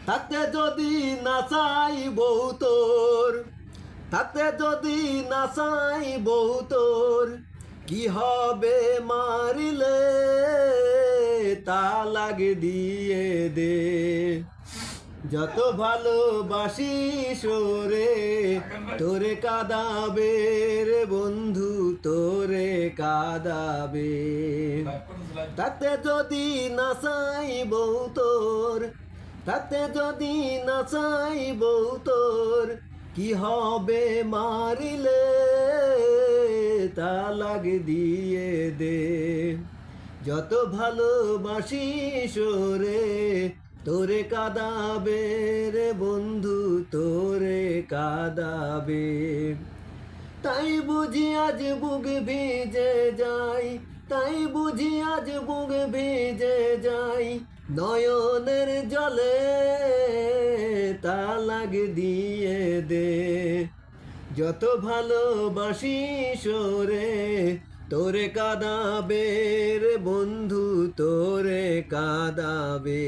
থাকতে যদি না চাই বউ তোর, থাকতে যদি না চাই বউ তোর, কি হবে মারিলে তালাক দিয়ে দে। যত ভালোবাসিস ওরে তোরে কাঁদাবে রে বন্ধু, তোরে কাঁদাবে। তাতে যদি না চাই বউ তোর, তাতে যদি না চাই বউ তোর, কি হবে মারিলে তালাক দিয়ে দে। যত ভালোবাসিস ওরে তোরে কাঁদাবে রে বন্ধু, তোরে কাঁদাবে। তাই বুঝি আজ বুক ভিজে যাই, তাই বুঝি আজ বুক ভিজে যাই, নয়নের জলে তালাক দিয়ে দে। যত ভালোবাসিস ওরে তোরে কাঁদাবে রে বন্ধু, তোরে কাঁদাবে।